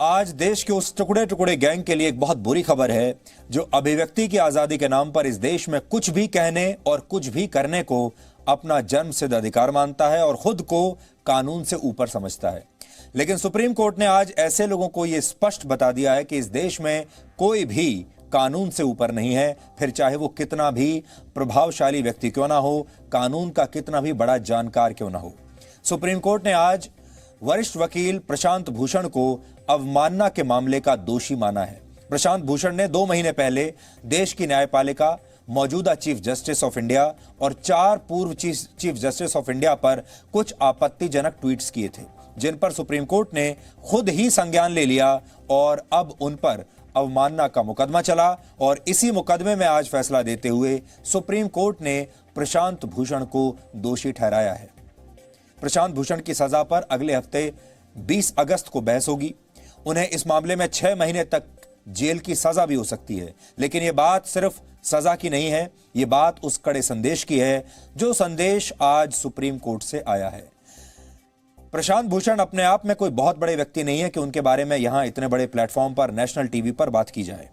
आज देश के उस टुकड़े टुकड़े गैंग के लिए एक बहुत बुरी खबर है जो अभिव्यक्ति की आजादी के नाम पर इस देश में कुछ भी कहने और कुछ भी करने को अपना जन्मसिद्ध अधिकार मानता है और खुद को कानून से ऊपर समझता है। लेकिन सुप्रीम कोर्ट ने आज ऐसे लोगों को यह स्पष्ट बता दिया है कि इस देश में कोई भी कानून से ऊपर नहीं है, फिर चाहे वो कितना भी प्रभावशाली व्यक्ति क्यों ना हो, कानून का कितना भी बड़ा जानकार क्यों ना हो। सुप्रीम कोर्ट ने आज वरिष्ठ वकील प्रशांत भूषण को अवमानना के मामले का दोषी माना है। प्रशांत भूषण ने 2 महीने पहले देश की न्यायपालिका, मौजूदा चीफ जस्टिस ऑफ इंडिया और 4 पूर्व चीफ जस्टिस ऑफ इंडिया पर कुछ आपत्तिजनक ट्वीट्स किए थे, जिन पर सुप्रीम कोर्ट ने खुद ही संज्ञान ले लिया और अब उन पर अवमानना का मुकदमा चला और इसी मुकदमे में आज फैसला देते हुए सुप्रीम कोर्ट ने प्रशांत भूषण को दोषी ठहराया है। प्रशांत भूषण की सजा पर अगले हफ्ते 20 अगस्त को बहस होगी। उन्हें इस मामले में 6 महीने तक जेल की सजा भी हो सकती है। लेकिन यह बात सिर्फ सजा की नहीं है, यह बात उस कड़े संदेश की है जो संदेश आज सुप्रीम कोर्ट से आया है। प्रशांत भूषण अपने आप में कोई बहुत बड़े व्यक्ति नहीं है कि उनके बारे में यहां इतने बड़े प्लेटफॉर्म पर, नेशनल टीवी पर बात की जाए,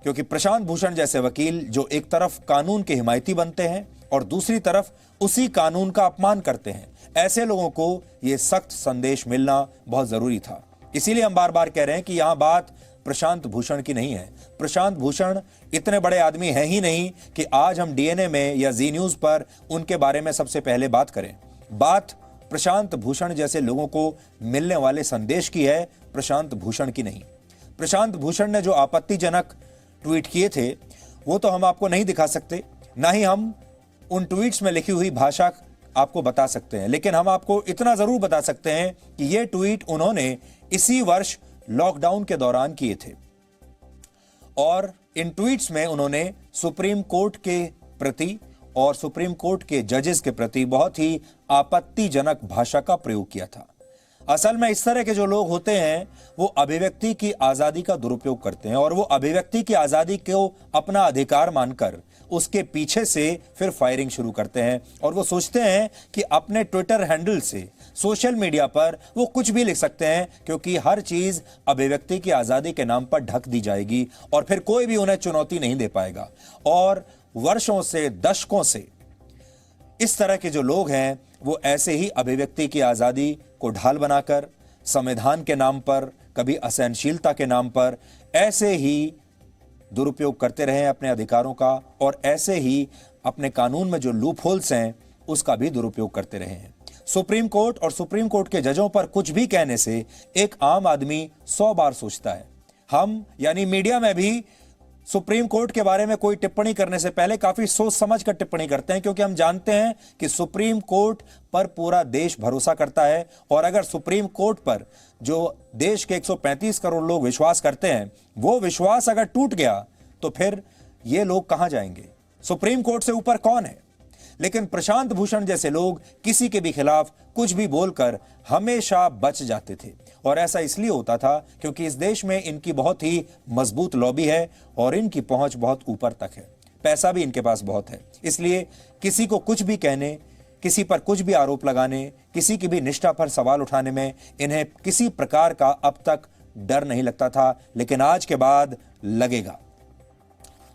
क्योंकि प्रशांत भूषण जैसे वकील जो एक तरफ कानून के हिमायती बनते हैं और दूसरी तरफ उसी कानून का अपमान करते हैं, ऐसे लोगों को यह सख्त संदेश मिलना बहुत जरूरी था। इसीलिए हम बार बार कह रहे हैं कि यहां बात प्रशांत भूषण की नहीं है। प्रशांत भूषण इतने बड़े आदमी हैं ही नहीं कि आज हम डीएनए में या जी न्यूज पर उनके बारे में सबसे पहले बात करें। बात प्रशांत भूषण जैसे लोगों को मिलने वाले संदेश की है, प्रशांत भूषण की नहीं। प्रशांत भूषण ने जो आपत्तिजनक ट्वीट किए थे वो तो हम आपको नहीं दिखा सकते, ना ही हम उन ट्वीट्स में लिखी हुई भाषा आपको बता सकते हैं, लेकिन हम आपको इतना जरूर बता सकते हैं कि ये ट्वीट उन्होंने इसी वर्ष लॉकडाउन के दौरान किए थे और इन ट्वीट्स में उन्होंने सुप्रीम कोर्ट के प्रति और सुप्रीम कोर्ट के जजेस के प्रति बहुत ही आपत्तिजनक भाषा का प्रयोग किया था। असल में इस तरह के जो लोग होते हैं वो अभिव्यक्ति की आजादी का दुरुपयोग करते हैं और वो अभिव्यक्ति की आजादी को अपना अधिकार मानकर उसके पीछे से फिर फायरिंग शुरू करते हैं और वो सोचते हैं कि अपने ट्विटर हैंडल से, सोशल मीडिया पर वो कुछ भी लिख सकते हैं क्योंकि हर चीज अभिव्यक्ति की आजादी के नाम पर ढक दी जाएगी और फिर कोई भी उन्हें चुनौती नहीं दे पाएगा। और वर्षों से, दशकों से इस तरह के जो लोग हैं वो ऐसे ही अभिव्यक्ति की आजादी को ढाल बनाकर, संविधान के नाम पर, कभी असहनशीलता के नाम पर ऐसे ही दुरुपयोग करते रहे अपने अधिकारों का और ऐसे ही अपने कानून में जो लूप होल्स हैं उसका भी दुरुपयोग करते रहे हैं। सुप्रीम कोर्ट और सुप्रीम कोर्ट के जजों पर कुछ भी कहने से एक आम आदमी 100 बार सोचता है। हम यानी मीडिया में भी सुप्रीम कोर्ट के बारे में कोई टिप्पणी करने से पहले काफी सोच समझ कर टिप्पणी करते हैं, क्योंकि हम जानते हैं कि सुप्रीम कोर्ट पर पूरा देश भरोसा करता है और अगर सुप्रीम कोर्ट पर जो देश के 135 करोड़ लोग विश्वास करते हैं वो विश्वास अगर टूट गया तो फिर ये लोग कहां जाएंगे? सुप्रीम कोर्ट से ऊपर कौन है? लेकिन प्रशांत भूषण जैसे लोग किसी के भी खिलाफ कुछ भी बोलकर हमेशा बच जाते थे और ऐसा इसलिए होता था क्योंकि इस देश में इनकी बहुत ही मजबूत लॉबी है और इनकी पहुंच बहुत ऊपर तक है, पैसा भी इनके पास बहुत है। इसलिए किसी को कुछ भी कहने, किसी पर कुछ भी आरोप लगाने, किसी की भी निष्ठा पर सवाल उठाने में इन्हें किसी प्रकार का अब तक डर नहीं लगता था, लेकिन आज के बाद लगेगा।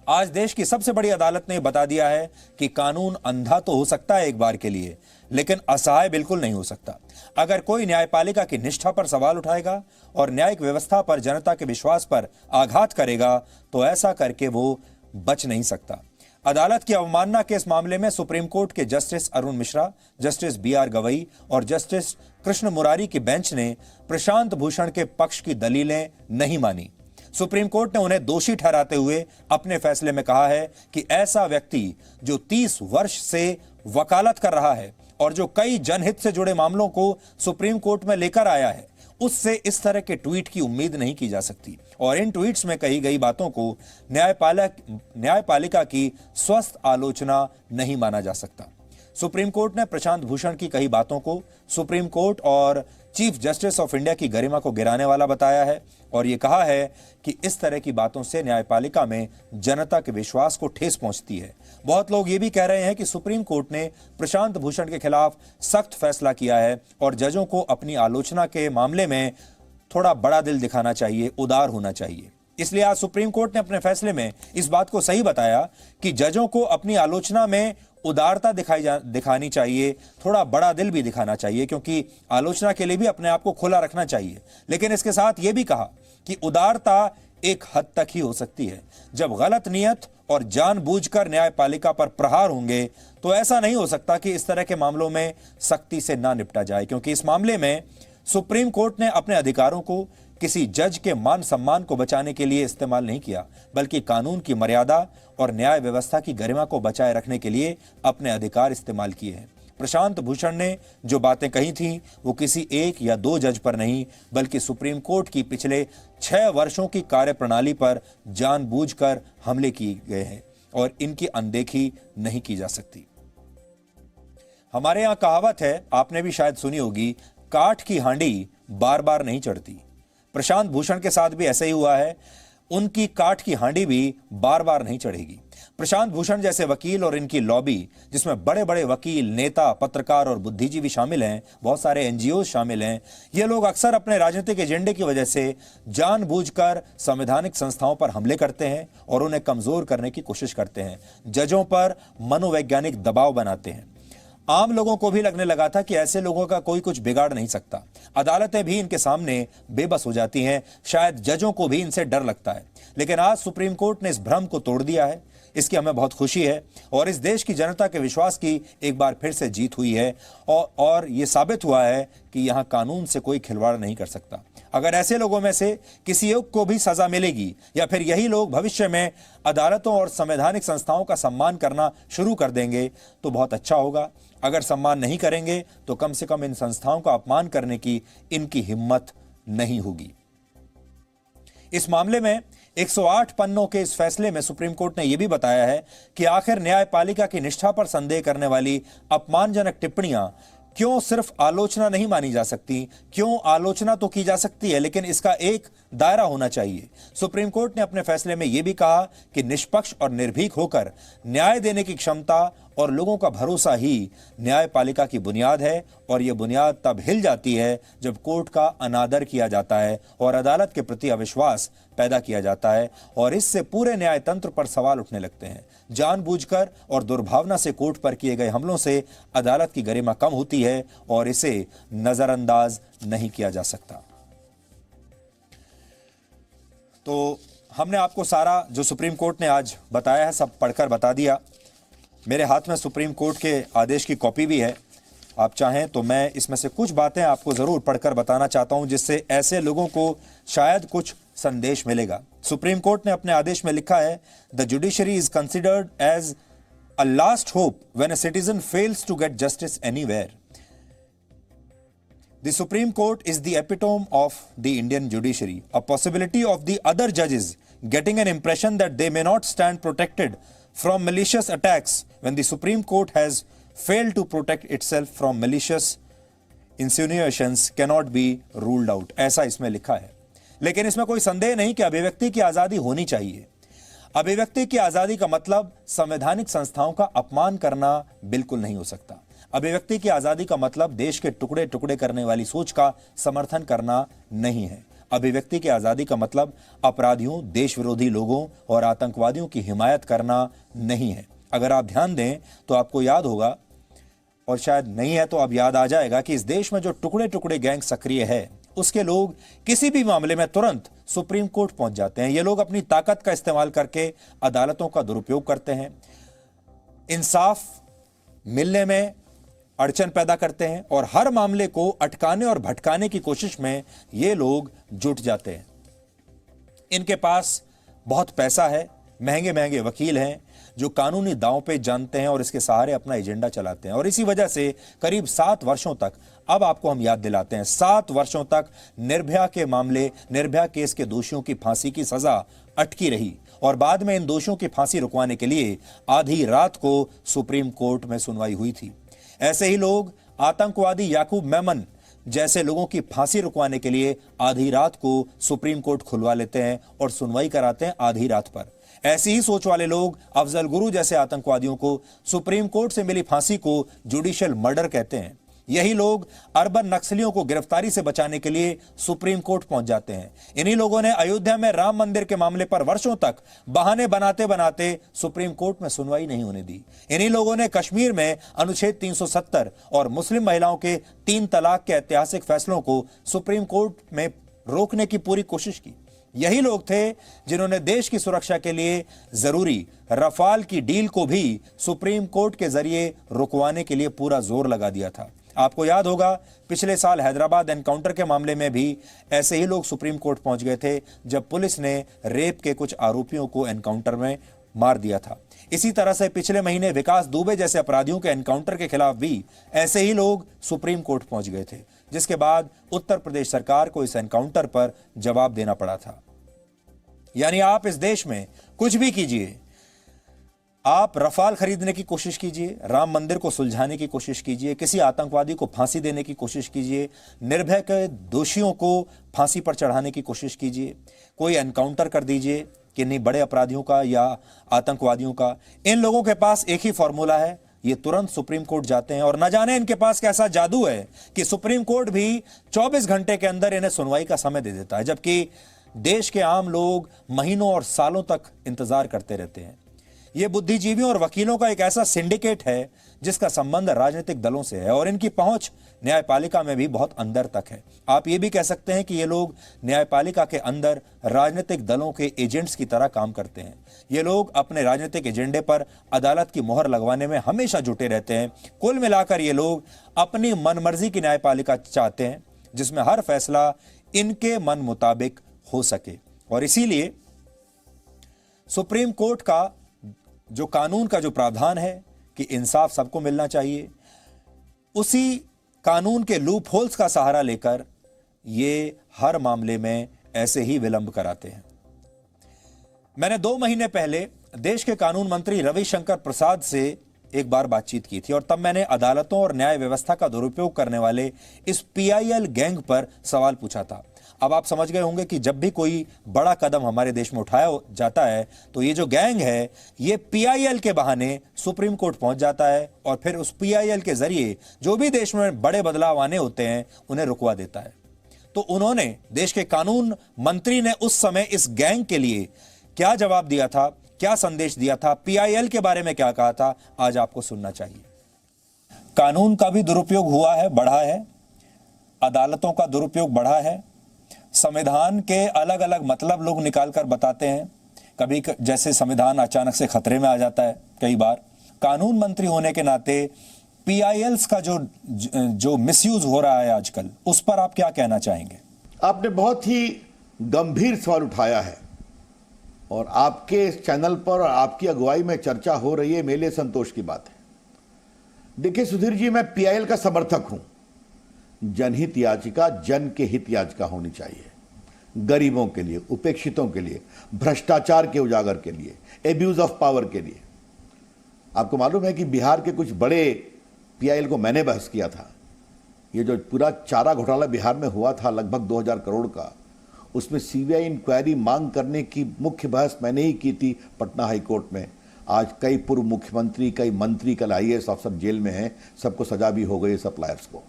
आज देश की सबसे बड़ी अदालत ने बता दिया है कि कानून अंधा तो हो सकता है एक बार के लिए, लेकिन असहाय बिल्कुल नहीं हो सकता। अगर कोई न्यायपालिका की निष्ठा पर सवाल उठाएगा और न्यायिक व्यवस्था पर, जनता के विश्वास पर आघात करेगा तो ऐसा करके वो बच नहीं सकता। अदालत की अवमानना के इस मामले में सुप्रीम कोर्ट के justice Arun Mishra, justice BR Gavai और जस्टिस कृष्ण मुरारी की बेंच ने प्रशांत भूषण के पक्ष की दलीलें नहीं मानी। सुप्रीम कोर्ट ने उन्हें दोषी ठहराते हुए अपने फैसले में कहा है कि ऐसा व्यक्ति जो 30 वर्ष से वकालत कर रहा है और जो कई जनहित से जुड़े मामलों को सुप्रीम कोर्ट में लेकर आया है, उससे इस तरह के ट्वीट की उम्मीद नहीं की जा सकती और इन ट्वीट्स में कही गई बातों को न्यायपालिका की स्वस्थ आलोचना नहीं माना जा सकता। सुप्रीम कोर्ट ने प्रशांत भूषण की कई बातों को सुप्रीम कोर्ट और चीफ जस्टिस ऑफ इंडिया की गरिमा को गिराने वाला बताया है और यह कहा है कि इस तरह की बातों से न्यायपालिका में जनता के विश्वास को ठेस पहुंचती है। बहुत लोग ये भी कह रहे हैं कि सुप्रीम कोर्ट ने प्रशांत भूषण के खिलाफ सख्त फैसला किया है और जजों को अपनी आलोचना के मामले में थोड़ा बड़ा दिल दिखाना चाहिए, उदार होना चाहिए। इसलिए आज सुप्रीम कोर्ट ने अपने फैसले में इस बात को सही बताया कि जजों को अपनी आलोचना में उदारता दिखानी चाहिए, थोड़ा बड़ा दिल भी दिखाना चाहिए, क्योंकि आलोचना के लिए भी अपने आप को खुला रखना चाहिए। लेकिन इसके साथ यह भी कहा कि उदारता एक हद तक ही हो सकती है। जब गलत नियत और जानबूझकर न्यायपालिका पर प्रहार होंगे तो ऐसा नहीं हो सकता कि इस तरह के मामलों में सख्ती से ना निपटा जाए, क्योंकि इस मामले में सुप्रीम कोर्ट ने अपने अधिकारों को किसी जज के मान सम्मान को बचाने के लिए इस्तेमाल नहीं किया, बल्कि कानून की मर्यादा और न्याय व्यवस्था की गरिमा को बचाए रखने के लिए अपने अधिकार इस्तेमाल किए हैं। प्रशांत भूषण ने जो बातें कही थीं वो किसी एक या दो जज पर नहीं, बल्कि सुप्रीम कोर्ट की पिछले 6 वर्षों की कार्यप्रणाली पर जानबूझकर हमले किए गए हैं और इनकी अनदेखी नहीं की जा सकती। हमारे यहां कहावत है, आपने भी शायद सुनी होगी, काठ की हांडी बार बार नहीं चढ़ती। प्रशांत भूषण के साथ भी ऐसा ही हुआ है, उनकी काठ की हांडी भी बार बार नहीं चढ़ेगी। प्रशांत भूषण जैसे वकील और इनकी लॉबी, जिसमें बड़े बड़े वकील, नेता, पत्रकार और बुद्धिजीवी शामिल हैं, बहुत सारे एनजीओ शामिल हैं, ये लोग अक्सर अपने राजनीतिक एजेंडे की वजह से जानबूझकर संवैधानिक संस्थाओं पर हमले करते हैं और उन्हें कमजोर करने की कोशिश करते हैं, जजों पर मनोवैज्ञानिक दबाव बनाते हैं। आम लोगों को भी लगने लगा था कि ऐसे लोगों का कोई कुछ बिगाड़ नहीं सकता। अदालतें भी इनके सामने बेबस हो जाती हैं, शायद जजों को भी इनसे डर लगता है। लेकिन आज सुप्रीम कोर्ट ने इस भ्रम को तोड़ दिया है, इसकी हमें बहुत खुशी है और इस देश की जनता के विश्वास की एक बार फिर से जीत हुई है और यह साबित हुआ है कि यहां कानून से कोई खिलवाड़ नहीं कर सकता। अगर ऐसे लोगों में से किसी एक को भी सजा मिलेगी या फिर यही लोग भविष्य में अदालतों और संवैधानिक संस्थाओं का सम्मान करना शुरू कर देंगे तो बहुत अच्छा होगा। अगर सम्मान नहीं करेंगे तो कम से कम इन संस्थाओं का अपमान करने की इनकी हिम्मत नहीं होगी। इस मामले में 108 पन्नों के इस फैसले में सुप्रीम कोर्ट ने यह भी बताया है कि आखिर न्यायपालिका की निष्ठा पर संदेह करने वाली अपमानजनक टिप्पणियां क्यों सिर्फ आलोचना नहीं मानी जा सकती, क्यों आलोचना तो की जा सकती है लेकिन इसका एक दायरा होना चाहिए। सुप्रीम कोर्ट ने अपने फैसले में यह भी कहा कि निष्पक्ष और निर्भीक होकर न्याय देने की क्षमता और लोगों का भरोसा ही न्यायपालिका की बुनियाद है और यह बुनियाद तब हिल जाती है जब कोर्ट का अनादर किया जाता है और अदालत के प्रति अविश्वास पैदा किया जाता है और इससे पूरे न्याय तंत्र पर सवाल उठने लगते हैं। जानबूझकर और दुर्भावना से कोर्ट पर किए गए हमलों से अदालत की गरिमा कम होती है और इसे नजरअंदाज नहीं किया जा सकता। तो हमने आपको सारा जो सुप्रीम कोर्ट ने आज बताया है सब पढ़कर बता दिया। मेरे हाथ में सुप्रीम कोर्ट के आदेश की कॉपी भी है, आप चाहें तो मैं इसमें से कुछ बातें आपको जरूर पढ़कर बताना चाहता हूं जिससे ऐसे लोगों को शायद कुछ संदेश मिलेगा। सुप्रीम कोर्ट ने अपने आदेश में लिखा है, the judiciary is considered as a last hope when a citizen fails to get justice anywhere. The Supreme Court is the epitome of the Indian judiciary, a possibility of the other judges getting an impression that they may not stand protected from malicious attacks when the Supreme Court has failed to protect itself from malicious insinuations cannot be ruled out. ऐसा इसमें लिखा है, लेकिन इसमें कोई संदेह नहीं कि अभिव्यक्ति की आजादी होनी चाहिए। अभिव्यक्ति की आजादी का मतलब संवैधानिक संस्थाओं का अपमान करना बिल्कुल नहीं हो सकता। अभिव्यक्ति की आजादी का मतलब देश के टुकड़े टुकड़े करने वाली सोच का समर्थन करना नहीं है। अभिव्यक्ति की आजादी का मतलब अपराधियों, देश विरोधी लोगों और आतंकवादियों की हिमायत करना नहीं है। अगर आप ध्यान दें तो आपको याद होगा, और शायद नहीं है तो अब याद आ जाएगा, कि इस देश में जो टुकड़े टुकड़े गैंग सक्रिय है उसके लोग किसी भी मामले में तुरंत सुप्रीम कोर्ट पहुंच जाते हैं। ये लोग अपनी ताकत का इस्तेमाल करके अदालतों का दुरुपयोग करते हैं, इंसाफ मिलने में अड़चन पैदा करते हैं और हर मामले को अटकाने और भटकाने की कोशिश में ये लोग जुट जाते हैं। इनके पास बहुत पैसा है, महंगे महंगे वकील हैं जो कानूनी दांव पे जानते हैं और इसके सहारे अपना एजेंडा चलाते हैं। और इसी वजह से करीब 7 वर्षों तक, अब आपको हम याद दिलाते हैं, 7 वर्षों तक निर्भया के मामले, निर्भया केस के दोषियों की फांसी की सजा अटकी रही और बाद में इन दोषियों की फांसी रुकवाने के लिए आधी रात को सुप्रीम कोर्ट में सुनवाई हुई थी। ऐसे ही लोग आतंकवादी याकूब मेमन जैसे लोगों की फांसी रुकवाने के लिए आधी रात को सुप्रीम कोर्ट खुलवा लेते हैं और सुनवाई कराते हैं आधी रात पर। ऐसी ही सोच वाले लोग अफजल गुरु जैसे आतंकवादियों को सुप्रीम कोर्ट से मिली फांसी को जुडिशियल मर्डर कहते हैं। यही लोग अर्बन नक्सलियों को गिरफ्तारी से बचाने के लिए सुप्रीम कोर्ट पहुंच जाते हैं। इन्हीं लोगों ने अयोध्या में राम मंदिर के मामले पर वर्षों तक बहाने बनाते बनाते सुप्रीम कोर्ट में सुनवाई नहीं होने दी। इन्हीं लोगों ने कश्मीर में अनुच्छेद 370 और मुस्लिम महिलाओं के 3 तलाक के ऐतिहासिक फैसलों को सुप्रीम कोर्ट में रोकने की पूरी कोशिश की। यही लोग थे जिन्होंने देश की सुरक्षा के लिए जरूरी रफाल की डील को भी सुप्रीम कोर्ट के जरिए रुकवाने के लिए पूरा जोर लगा दिया था। आपको याद होगा, पिछले साल हैदराबाद एनकाउंटर के मामले में भी ऐसे ही लोग सुप्रीम कोर्ट पहुंच गए थे जब पुलिस ने रेप के कुछ आरोपियों को एनकाउंटर में मार दिया था। इसी तरह से पिछले महीने विकास दुबे जैसे अपराधियों के एनकाउंटर के खिलाफ भी ऐसे ही लोग सुप्रीम कोर्ट पहुंच गए थे, जिसके बाद उत्तर प्रदेश सरकार को इस एनकाउंटर पर जवाब देना पड़ा था। यानी आप इस देश में कुछ भी कीजिए, आप रफाल खरीदने की कोशिश कीजिए, राम मंदिर को सुलझाने की कोशिश कीजिए, किसी आतंकवादी को फांसी देने की कोशिश कीजिए, निर्भय के दोषियों को फांसी पर चढ़ाने की कोशिश कीजिए, कोई एनकाउंटर कर दीजिए किन्हीं बड़े अपराधियों का या आतंकवादियों का। इन लोगों के पास एक ही फॉर्मूला है, ये तुरंत सुप्रीम कोर्ट जाते हैं और न जाने इनके पास कैसा जादू है कि सुप्रीम कोर्ट भी 24 घंटे के अंदर इन्हें सुनवाई का समय दे देता है, जबकि देश के आम लोग महीनों और सालों तक इंतजार करते रहते हैं। ये बुद्धिजीवियों और वकीलों का एक ऐसा सिंडिकेट है जिसका संबंध राजनीतिक दलों से है और इनकी पहुंच न्यायपालिका में भी बहुत अंदर तक है। आप ये भी कह सकते हैं कि ये लोग न्यायपालिका के अंदर राजनीतिक दलों के एजेंट्स की तरह काम करते हैं। ये लोग अपने राजनीतिक एजेंडे पर अदालत की मोहर लगवाने में हमेशा जुटे रहते हैं। कुल मिलाकर ये लोग अपनी मनमर्जी की न्यायपालिका चाहते हैं जिसमें हर फैसला इनके मन मुताबिक हो सके। और इसीलिए सुप्रीम कोर्ट का जो कानून का जो प्रावधान है कि इंसाफ सबको मिलना चाहिए, उसी कानून के लूप होल्स का सहारा लेकर ये हर मामले में ऐसे ही विलंब कराते हैं। मैंने 2 महीने पहले देश के कानून मंत्री रविशंकर प्रसाद से एक बार बातचीत की थी और तब मैंने अदालतों और न्याय व्यवस्था का दुरुपयोग करने वाले इस पीआईएल गैंग पर सवाल पूछा था। अब आप समझ गए होंगे कि जब भी कोई बड़ा कदम हमारे देश में उठाया जाता है तो ये जो गैंग है ये पीआईएल के बहाने सुप्रीम कोर्ट पहुंच जाता है और फिर उस पीआईएल के जरिए जो भी देश में बड़े बदलाव आने होते हैं उन्हें रुकवा देता है। तो उन्होंने, देश के कानून मंत्री ने उस समय इस गैंग के लिए क्या जवाब दिया था, क्या संदेश दिया था, पीआईएल के बारे में क्या कहा था, आज आपको सुनना चाहिए। कानून का भी दुरुपयोग हुआ है, बढ़ा है, अदालतों का दुरुपयोग बढ़ा है, संविधान के अलग अलग मतलब लोग निकाल कर बताते हैं। कभी जैसे संविधान अचानक से खतरे में आ जाता है। कई बार कानून मंत्री होने के नाते पीआईएल्स का जो मिसयूज हो रहा है आजकल, उस पर आप क्या कहना चाहेंगे? आपने बहुत ही गंभीर सवाल उठाया है और आपके इस चैनल पर और आपकी अगुवाई में चर्चा हो रही है, मेरे लिए संतोष की बात है। देखिए सुधीर जी, मैं पीआईएल का समर्थक हूं। जनहित याचिका जन के हित याचिका होनी चाहिए, गरीबों के लिए, उपेक्षितों के लिए, भ्रष्टाचार के उजागर के लिए, एब्यूज ऑफ पावर के लिए। आपको मालूम है कि बिहार के कुछ बड़े पीआईएल को मैंने बहस किया था। ये जो पूरा चारा घोटाला बिहार में हुआ था लगभग 2000 करोड़ का, उसमें सीबीआई इंक्वायरी मांग करने की मुख्य बहस मैंने ही की थी पटना हाई कोर्ट में। आज कई पूर्व मुख्यमंत्री, कई मंत्री, कल आईएएस अफसर जेल में हैं, सबको सजा भी हो गई सप्लायर्स को।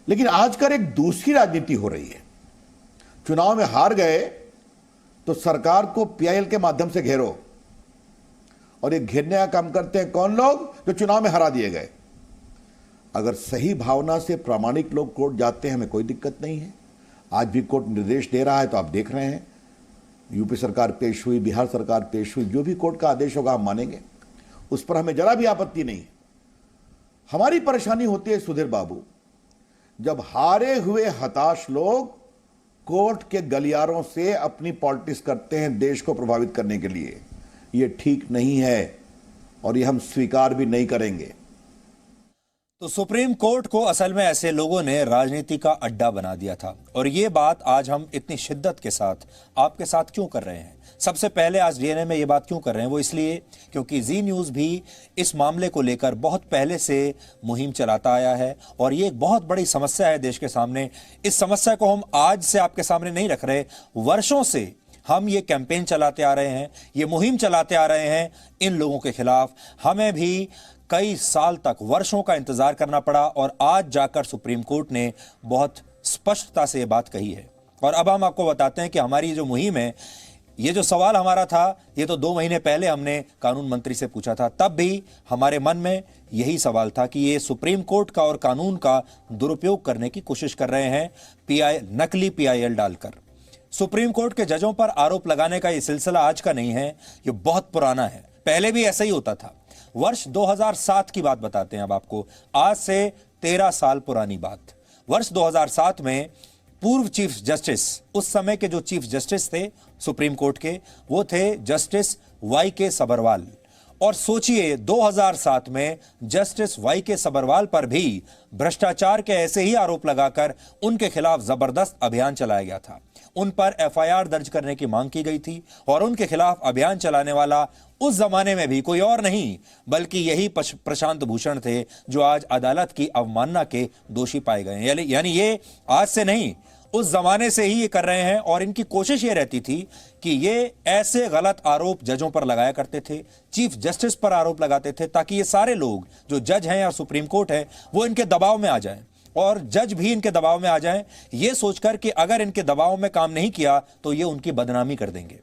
लेकिन आजकल एक दूसरी राजनीति हो रही है। चुनाव में हार गए तो सरकार को पीआईएल के माध्यम से घेरो, और ये घेरने का काम करते हैं कौन लोग? जो चुनाव में हरा दिए गए। अगर सही भावना से प्रामाणिक लोग कोर्ट जाते हैं, हमें कोई दिक्कत नहीं है। आज भी कोर्ट निर्देश दे रहा है तो आप देख रहे हैं, यूपी सरकार पेश हुई, बिहार सरकार पेश हुई, जो भी कोर्ट का आदेश होगा हम मानेंगे, उस पर हमें जरा भी आपत्ति नहीं है। हमारी परेशानी होती है सुधीर बाबू, जब हारे हुए हताश लोग कोर्ट के गलियारों से अपनी पॉलिटिक्स करते हैं देश को प्रभावित करने के लिए। यह ठीक नहीं है और यह हम स्वीकार भी नहीं करेंगे। तो सुप्रीम कोर्ट को असल में ऐसे लोगों ने राजनीति का अड्डा बना दिया था और ये बात आज हम इतनी शिद्दत के साथ आपके साथ क्यों कर रहे हैं? सबसे पहले आज डीएनए में ये बात क्यों कर रहे हैं? वो इसलिए क्योंकि जी न्यूज़ भी इस मामले को लेकर बहुत पहले से मुहिम चलाता आया है और ये एक बहुत बड़ी समस्या है देश के सामने। इस समस्या को हम आज से आपके सामने नहीं रख रहे, वर्षों से हम ये कैंपेन चलाते आ रहे हैं, ये मुहिम चलाते आ रहे हैं इन लोगों के खिलाफ। हमें भी कई साल तक, वर्षों का इंतजार करना पड़ा और आज जाकर सुप्रीम कोर्ट ने बहुत स्पष्टता से ये बात कही है। और अब हम आपको बताते हैं कि हमारी जो मुहिम है, ये जो सवाल हमारा था, ये तो 2 महीने पहले हमने कानून मंत्री से पूछा था। तब भी हमारे मन में यही सवाल था कि ये सुप्रीम कोर्ट का और कानून का दुरुपयोग करने की कोशिश कर रहे हैं, नकली PIL डालकर। सुप्रीम कोर्ट के जजों पर आरोप लगाने का ये सिलसिला आज का नहीं है, ये बहुत पुराना है। पहले भी ऐसा ही होता था। वर्ष 2007 की बात बताते हैं अब आपको, आज से 13 साल पुरानी बात। वर्ष 2007 में पूर्व चीफ जस्टिस, उस समय के जो चीफ जस्टिस थे सुप्रीम कोर्ट के, वो थे जस्टिस YK सबरवाल। और सोचिए 2007 में जस्टिस YK सबरवाल पर भी भ्रष्टाचार के ऐसे ही आरोप लगाकर उनके खिलाफ जबरदस्त अभियान चलाया गया था। उन पर FIR दर्ज करने की मांग की गई थी और उनके खिलाफ अभियान चलाने वाला उस जमाने में भी कोई और नहीं बल्कि यही प्रशांत भूषण थे, जो आज अदालत की अवमानना के दोषी पाए गए हैं। यानी ये आज से नहीं, उस जमाने से ही ये कर रहे हैं। और इनकी कोशिश ये रहती थी कि ये ऐसे गलत आरोप जजों पर लगाया करते थे, चीफ जस्टिस पर आरोप लगाते थे, ताकि ये सारे लोग जो जज हैं या सुप्रीम कोर्ट है वो इनके दबाव में आ जाएं और जज भी इनके दबाव में आ जाएं, ये सोचकर कि अगर इनके दबाव में काम नहीं किया तो ये उनकी बदनामी कर देंगे।